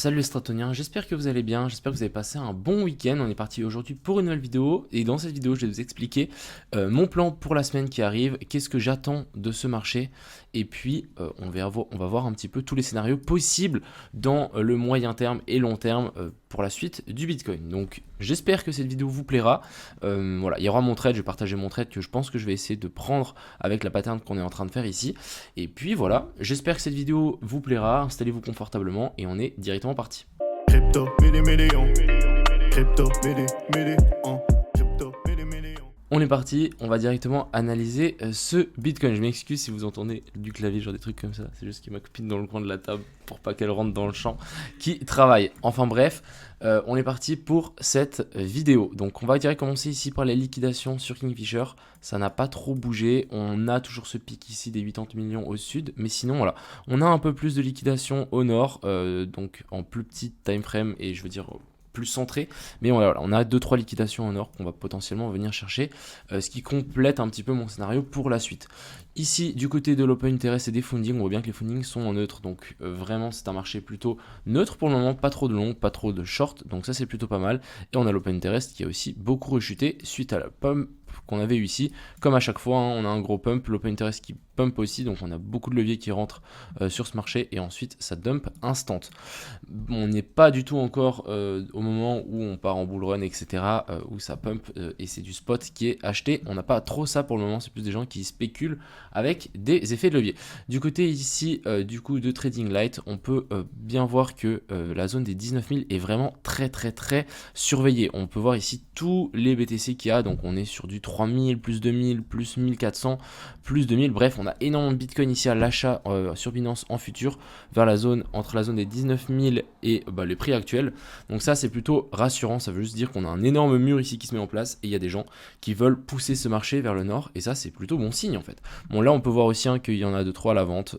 Salut les Stratoniens, j'espère que vous allez bien, j'espère que vous avez passé un bon week-end. On est parti aujourd'hui pour une nouvelle vidéo et dans cette vidéo je vais vous expliquer mon plan pour la semaine qui arrive, qu'est-ce que j'attends de ce marché et puis on va voir un petit peu tous les scénarios possibles dans le moyen terme et long terme pour la suite du Bitcoin. Donc j'espère que cette vidéo vous plaira. Voilà, il y aura mon trade, je vais partager mon trade que je pense que je vais essayer de prendre avec la pattern qu'on est en train de faire ici. Et puis voilà, j'espère que cette vidéo vous plaira, installez-vous confortablement et on est directement parti. Crypto, million. Crypto, million. Crypto, million. On est parti, on va directement analyser ce Bitcoin. Je m'excuse si vous entendez du clavier, genre des trucs comme ça. C'est juste qu'il y a ma copine dans le coin de la table pour pas qu'elle rentre dans le champ qui travaille. Enfin bref, on est parti pour cette vidéo. Donc on va direct commencer ici par les liquidations sur Kingfisher. Ça n'a pas trop bougé. On a toujours ce pic ici des 80 millions au sud. Mais sinon voilà, on a un peu plus de liquidation au nord. Donc en plus petit time frame et je veux dire plus centré, mais voilà, on a 2-3 liquidations en or qu'on va potentiellement venir chercher, ce qui complète un petit peu mon scénario pour la suite. Ici, du côté de l'open interest et des fundings, on voit bien que les fundings sont en neutre, donc vraiment c'est un marché plutôt neutre pour le moment, pas trop de long, pas trop de short, donc ça c'est plutôt pas mal. Et on a l'open interest qui a aussi beaucoup rechuté suite à la pump qu'on avait eu ici. Comme à chaque fois, hein, on a un gros pump, l'open interest qui pump aussi, donc on a beaucoup de leviers qui rentrent sur ce marché et ensuite ça dump instant. On n'est pas du tout encore au moment où on part en bull run, etc., où ça pump et c'est du spot qui est acheté. On n'a pas trop ça pour le moment, c'est plus des gens qui spéculent avec des effets de levier. Du côté ici du coup de Trading Light, on peut bien voir que la zone des 19 000 est vraiment très surveillée. On peut voir ici tous les BTC qu'il y a, donc on est sur du 3000, plus 2000, plus 1400, plus 2000, bref on a énormément de Bitcoin ici à l'achat sur Binance en futur vers la zone, entre la zone des 19 000 et les prix actuels. Donc ça c'est plutôt rassurant, ça veut juste dire qu'on a un énorme mur ici qui se met en place et il y a des gens qui veulent pousser ce marché vers le nord et ça c'est plutôt bon signe en fait. Bon là on peut voir aussi qu'il y en a 2-3 à la vente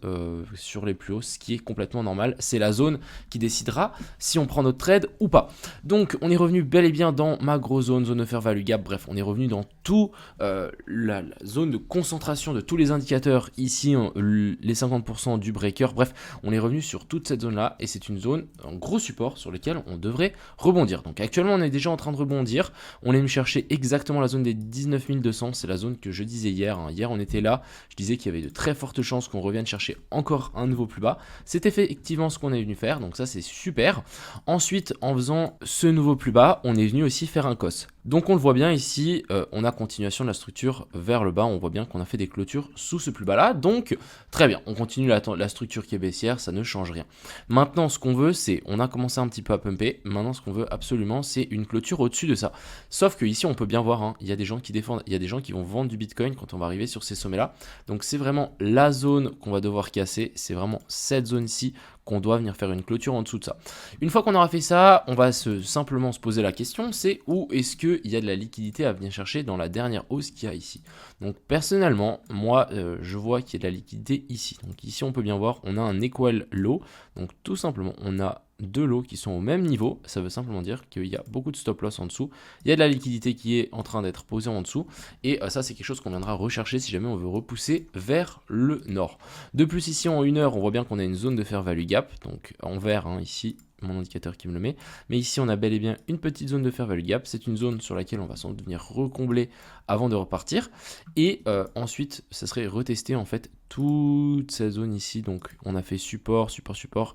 sur les plus hauts, ce qui est complètement normal, c'est la zone qui décidera si on prend notre trade ou pas. Donc on est revenu bel et bien dans ma grosse zone de fair value gap, bref on est revenu dans tout la zone de concentration de tous les indicateurs ici, les 50% du breaker, bref on est revenu sur toute cette zone là et c'est une zone, un gros support sur lequel on devrait rebondir. Donc actuellement on est déjà en train de rebondir, on est me chercher exactement la zone des 19 200, c'est la zone que je disais hier, hein. Hier on était là, je disais qu'il y avait de très fortes chances qu'on revienne chercher encore un nouveau plus bas, c'est effectivement ce qu'on est venu faire, donc ça c'est super. Ensuite en faisant ce nouveau plus bas, on est venu aussi faire un COS. Donc on le voit bien ici, on a continuation de la structure vers le bas, on voit bien qu'on a fait des clôtures sous ce plus bas là, donc très bien, on continue la structure qui est baissière, ça ne change rien. Maintenant ce qu'on veut c'est, on a commencé un petit peu à pumper, maintenant ce qu'on veut absolument c'est une clôture au-dessus de ça. Sauf que ici on peut bien voir, hein, il y a des gens qui défendent, il y a des gens qui vont vendre du Bitcoin quand on va arriver sur ces sommets là, donc c'est vraiment la zone qu'on va devoir casser, c'est vraiment cette zone-ci qu'on doit venir faire une clôture en dessous de ça. Une fois qu'on aura fait ça, on va simplement se poser la question, c'est où est-ce qu'il y a de la liquidité à venir chercher dans la dernière hausse qu'il y a ici. Donc personnellement, moi je vois qu'il y a de la liquidité ici. Donc ici on peut bien voir, on a un equal low, donc tout simplement on a deux lots qui sont au même niveau, ça veut simplement dire qu'il y a beaucoup de stop loss en dessous, il y a de la liquidité qui est en train d'être posée en dessous, et ça c'est quelque chose qu'on viendra rechercher si jamais on veut repousser vers le nord. De plus ici en 1 heure, on voit bien qu'on a une zone de fair value gap, donc en vert hein, ici, mon indicateur qui me le met, mais ici on a bel et bien une petite zone de fair value gap, c'est une zone sur laquelle on va sans doute venir recombler avant de repartir, et ensuite ça serait retester en fait toute cette zone ici, donc on a fait support,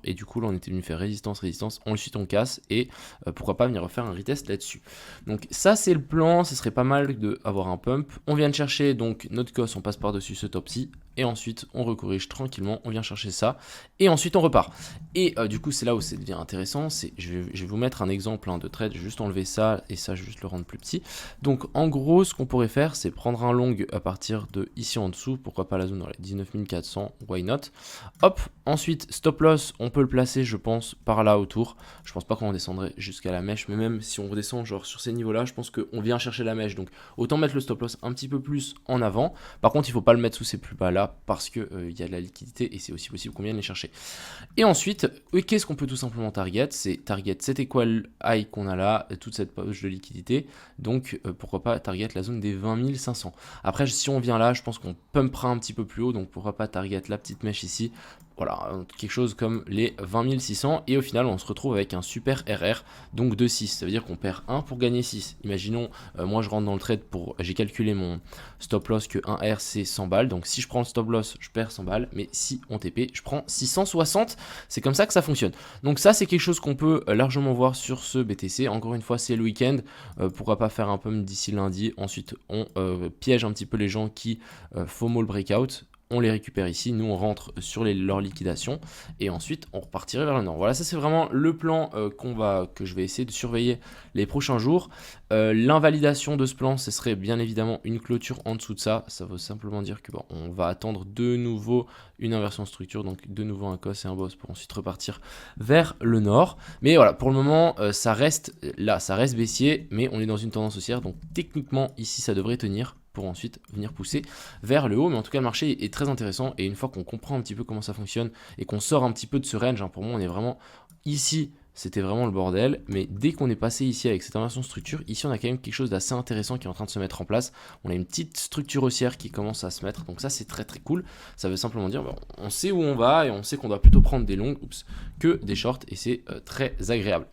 et du coup là on était venu faire résistance, ensuite on casse, et pourquoi pas venir refaire un retest là-dessus. Donc ça c'est le plan, ce serait pas mal d'avoir un pump, on vient de chercher donc notre COS, on passe par-dessus ce top-ci, et ensuite on recorrige tranquillement, on vient chercher ça, et ensuite on repart. Et du coup c'est là où ça devient intéressant, je vais vous mettre un exemple de trade, je vais juste enlever ça, et ça je vais juste le rendre plus petit. Donc en gros ce qu'on pourrait faire c'est prendre un long à partir de ici en dessous, pourquoi pas la zone dans les 19 400, why not. Hop, ensuite stop loss, on peut le placer je pense par là autour, je pense pas qu'on descendrait jusqu'à la mèche, mais même si on redescend genre sur ces niveaux là, je pense qu'on vient chercher la mèche, donc autant mettre le stop loss un petit peu plus en avant. Par contre il faut pas le mettre sous ces plus bas là, parce que il y a de la liquidité et c'est aussi possible qu'on vienne les chercher. Et ensuite, qu'est-ce qu'on peut tout simplement target? C'est target cette equal high qu'on a là, toute cette poche de liquidité, donc pourquoi pas target la zone des 20 500. Après si on vient là, je pense qu'on pumpera un petit peu plus haut, donc pourquoi pas target la petite mèche ici, voilà, quelque chose comme les 20 600 et au final on se retrouve avec un super RR donc de 6, ça veut dire qu'on perd 1 pour gagner 6. Imaginons, moi je rentre dans le trade j'ai calculé mon stop loss que 1 R c'est 100 balles, donc si je prends le stop loss je perds 100 balles, mais si on TP je prends 660, c'est comme ça que ça fonctionne. Donc ça c'est quelque chose qu'on peut largement voir sur ce BTC, encore une fois c'est le week-end, pourquoi pas faire un pump d'ici lundi, ensuite on piège un petit peu les gens qui FOMO le breakout, on les récupère ici, nous on rentre sur leur liquidation et ensuite on repartirait vers le nord. Voilà, ça c'est vraiment le plan que je vais essayer de surveiller les prochains jours. L'invalidation de ce plan, ce serait bien évidemment une clôture en dessous de ça. Ça veut simplement dire que on va attendre de nouveau une inversion de structure, donc de nouveau un cos et un boss pour ensuite repartir vers le nord. Mais voilà, pour le moment ça reste là, ça reste baissier, mais on est dans une tendance haussière, donc techniquement ici ça devrait tenir pour ensuite venir pousser vers le haut. Mais en tout cas le marché est très intéressant et une fois qu'on comprend un petit peu comment ça fonctionne et qu'on sort un petit peu de ce range, pour moi on est vraiment ici, c'était vraiment le bordel, mais dès qu'on est passé ici avec cette inversion de structure, ici on a quand même quelque chose d'assez intéressant qui est en train de se mettre en place. On a une petite structure haussière qui commence à se mettre, donc ça c'est très très cool. Ça veut simplement dire on sait où on va et on sait qu'on doit plutôt prendre des longues que des shorts et c'est très agréable.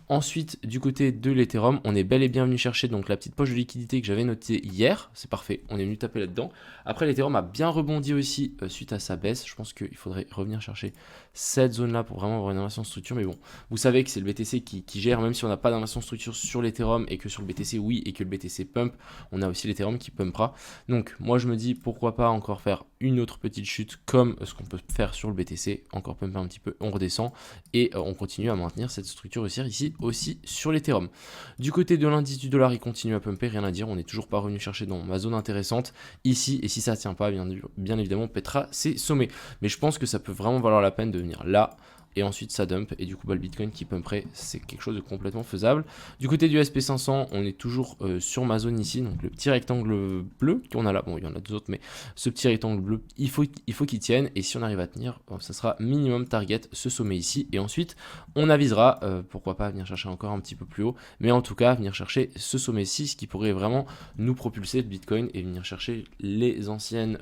Ensuite, du côté de l'Ethereum, on est bel et bien venu chercher donc la petite poche de liquidité que j'avais notée hier. C'est parfait, on est venu taper là-dedans. Après, l'Ethereum a bien rebondi aussi suite à sa baisse. Je pense qu'il faudrait revenir chercher cette zone-là pour vraiment avoir une inversion de structure. Mais bon, vous savez que c'est le BTC qui gère, même si on n'a pas d'inversion de structure sur l'Ethereum et que sur le BTC, oui, et que le BTC pump, on a aussi l'Ethereum qui pumpera. Donc, moi, je me dis pourquoi pas encore faire une autre petite chute comme ce qu'on peut faire sur le BTC. Encore pumper un petit peu, on redescend et on continue à maintenir cette structure haussière ici aussi sur l'Ethereum. Du côté de l'indice du dollar, il continue à pumper, rien à dire, on n'est toujours pas revenu chercher dans ma zone intéressante ici, et si ça ne tient pas, bien évidemment on pètera ses sommets. Mais je pense que ça peut vraiment valoir la peine de venir là, et ensuite ça dump, et du coup le Bitcoin qui pumperait, c'est quelque chose de complètement faisable. Du côté du SP500, on est toujours sur ma zone ici, donc le petit rectangle bleu qu'on a là, bon il y en a deux autres, mais ce petit rectangle bleu, il faut qu'il tienne, et si on arrive à tenir, ça sera minimum target ce sommet ici, et ensuite on avisera, pourquoi pas venir chercher encore un petit peu plus haut, mais en tout cas venir chercher ce sommet-ci, ce qui pourrait vraiment nous propulser le Bitcoin, et venir chercher les anciens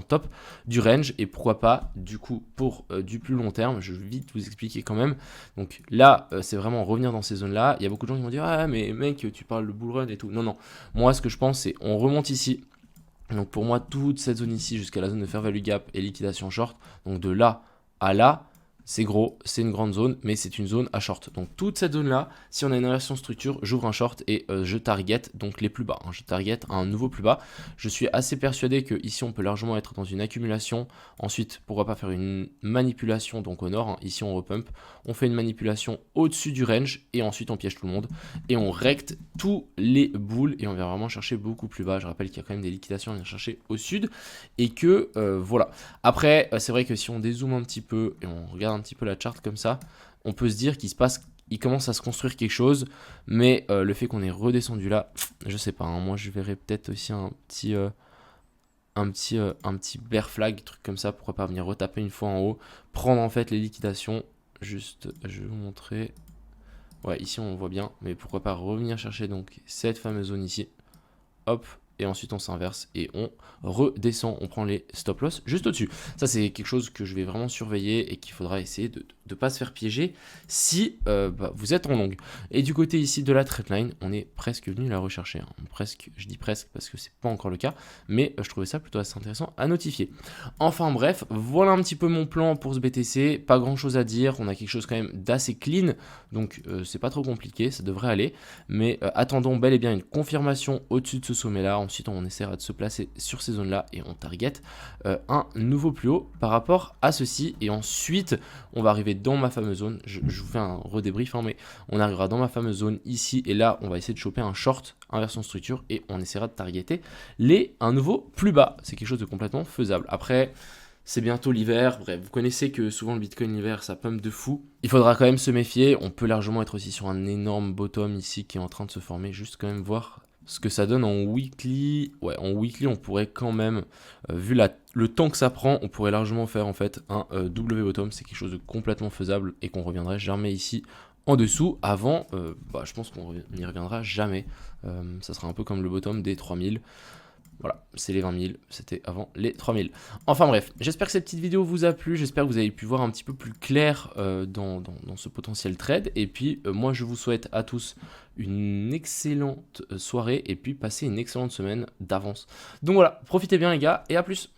tops du range, et pourquoi pas du coup pour du plus long terme. Je vais vite vous expliquer quand même. Donc là, c'est vraiment revenir dans ces zones-là. Il y a beaucoup de gens qui vont dire ah mais mec, tu parles de bull run et tout. Non, non. Moi, ce que je pense, c'est on remonte ici. Donc pour moi, toute cette zone ici jusqu'à la zone de fair value gap et liquidation short. Donc de là à là, c'est gros, c'est une grande zone, mais c'est une zone à short. Donc toute cette zone-là, si on a une inversion structure, j'ouvre un short et je target donc les plus bas. Je target un nouveau plus bas. Je suis assez persuadé que ici on peut largement être dans une accumulation. Ensuite, pourquoi pas faire une manipulation donc au nord. Ici on repump, on fait une manipulation au-dessus du range et ensuite on piège tout le monde et on recte tous les boules et on vient vraiment chercher beaucoup plus bas. Je rappelle qu'il y a quand même des liquidations à venir chercher au sud et que voilà. Après, c'est vrai que si on dézoome un petit peu et on regarde un petit peu la charte comme ça, on peut se dire qu'il commence à se construire quelque chose, mais le fait qu'on est redescendu là, je sais pas, hein, moi je verrais peut-être aussi un petit bear flag, truc comme ça, pourquoi pas venir retaper une fois en haut, prendre en fait les liquidations, juste, je vais vous montrer, ouais ici on voit bien, mais pourquoi pas revenir chercher donc cette fameuse zone ici, hop, et ensuite on s'inverse et on redescend, on prend les stop loss juste au-dessus. Ça c'est quelque chose que je vais vraiment surveiller et qu'il faudra essayer de ne pas se faire piéger si vous êtes en longue. Et du côté ici de la trendline, on est presque venu la rechercher. Hein. Presque, je dis presque parce que c'est pas encore le cas, mais je trouvais ça plutôt assez intéressant à notifier. Enfin bref, voilà un petit peu mon plan pour ce BTC. Pas grand chose à dire, on a quelque chose quand même d'assez clean, donc c'est pas trop compliqué, ça devrait aller. Mais attendons bel et bien une confirmation au-dessus de ce sommet-là. Ensuite, on essaiera de se placer sur ces zones-là et on target un nouveau plus haut par rapport à ceci. Et ensuite, on va arriver dans ma fameuse zone. Je vous fais un redébrief, hein, mais on arrivera dans ma fameuse zone ici. Et là, on va essayer de choper un short, inversion structure, et on essaiera de targeter un nouveau plus bas. C'est quelque chose de complètement faisable. Après, c'est bientôt l'hiver. Bref, vous connaissez que souvent le Bitcoin l'hiver, ça pump de fou. Il faudra quand même se méfier. On peut largement être aussi sur un énorme bottom ici qui est en train de se former. Juste quand même voir ce que ça donne en weekly. Ouais, en weekly, on pourrait quand même, vu le temps que ça prend, on pourrait largement faire en fait un W bottom. C'est quelque chose de complètement faisable et qu'on reviendrait jamais ici en dessous. Avant, je pense qu'on n'y reviendra jamais. Ça sera un peu comme le bottom des 3000. Voilà, c'est les 20 000, c'était avant les 3 000. Enfin bref, j'espère que cette petite vidéo vous a plu, j'espère que vous avez pu voir un petit peu plus clair dans ce potentiel trade. Et puis moi je vous souhaite à tous une excellente soirée et puis passez une excellente semaine d'avance. Donc voilà, profitez bien les gars et à plus.